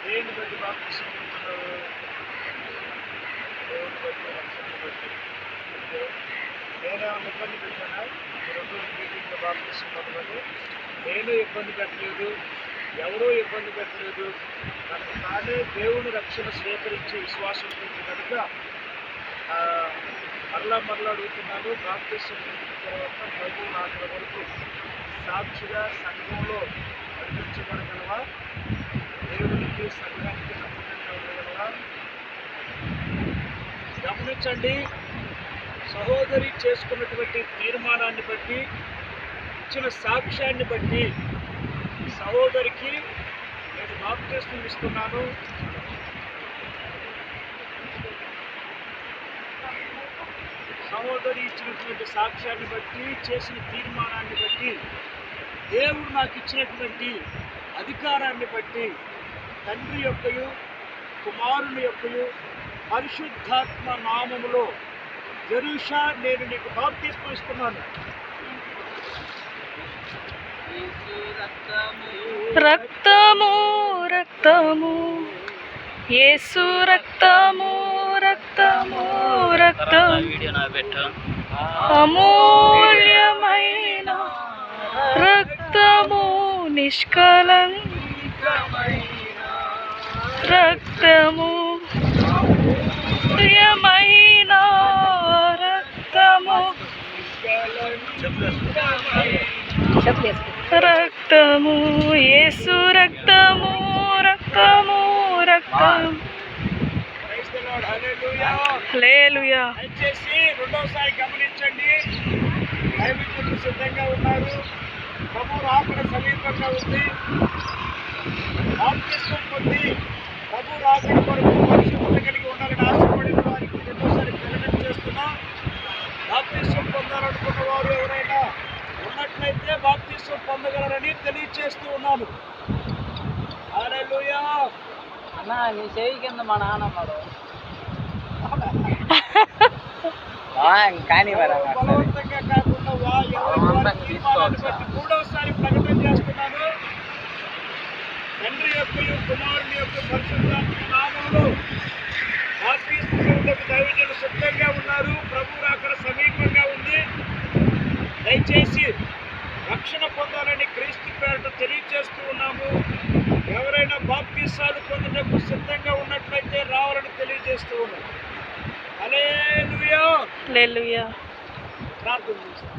దేని బట్టి బాప్తిసం పొందుతున్నారు? దేవుని బట్టి, రక్షణ బట్టి. నేనేమన్నా ఇబ్బంది పెట్టానా? రెండు మీటింగ్లో బాప్తిసం పొందమని నేను ఇబ్బంది పెట్టలేదు, ఎవరూ ఇబ్బంది పెట్టలేదు. తనకు తానే దేవుని రక్షణ స్వీకరించి విశ్వాసం పొంది కనుక మరలా అడుగుతున్నాను. బాప్తిసం పొందిన తర్వాత ప్రభు రాకడ వరకు సాక్షిగా సంఘంలో నడిపించగలగలవా? దేవునికి సంఘానికి నమ్మకంగా ఉండగలవా? గమనించండి, సహోదరి చేసుకున్నటువంటి తీర్మానాన్ని బట్టి, ఇచ్చిన సాక్ష్యాన్ని బట్టి సహోదరికి నేను బాప్తిసం ఇస్తున్నాను, సహోదరి ఇచ్చినటువంటి సాక్ష్యాన్ని బట్టి, చేసిన తీర్మానాన్ని బట్టి, దేవుడు నాకు ఇచ్చినటువంటి అధికారాన్ని బట్టి, తండ్రి యొక్కయు కుమారుని యొక్కయు పరిశుద్ధాత్మ నామములో జెరూషా నేను నీకు బాప్తిసం ఇస్తున్నాను. రక్తము రక్తము యేసు రక్తము రక్తము రక్తం అమూల్యమైన రక్తము నిష్కలంకమైన రక్తము ప్రియమైన రక్తము రక్తము యేసు రక్తము రక్తము రక్తం. హల్లెలూయా. దయచేసి రెండోసారి గమనించండి. దైవజనులు సిద్ధంగా ఉన్నారు, ప్రభు రాకడ సమీపంగా ఉంది. బాప్తిసం పొంది ప్రభు రాకడ కొరకు పరిశుభ్రత కలిగి ఉండాలని ఆశపడిన వారికి రెండోసారి ప్రకటన చేస్తున్నా. బాప్తిసం పొందాలనుకున్న వారు ఎవరైనా ఉన్నట్లయితే బాప్తిసం పొందగలరని తెలియచేస్తూ ఉన్నాను. హల్లెలూయా. అన్నా నీ చేయి కింద మా నాన్నమ్మడు కానీ బలవంతంగా కాకుండా మూడవసారి ప్రకటన చేస్తున్నాను. తండ్రి యొక్క కుమారుని యొక్క పరిశుద్ధాత్మ నామములో బాప్తిసం పొందుటకు దైవజనులు సిద్ధంగా ఉన్నారు. ప్రభు రాకడ సమీపంగా ఉంది. దయచేసి రక్షణ పొందాలని క్రీస్తు పేరట తెలియజేస్తూ ఉన్నాము. ఎవరైనా బాప్తిసాలు పొందుటకు సిద్ధంగా ఉన్నట్లయితే రావాలని తెలియజేస్తూ ఉన్నాము. హల్లెలూయా. హల్లెలూయా. ప్రార్థన చేస్తాం.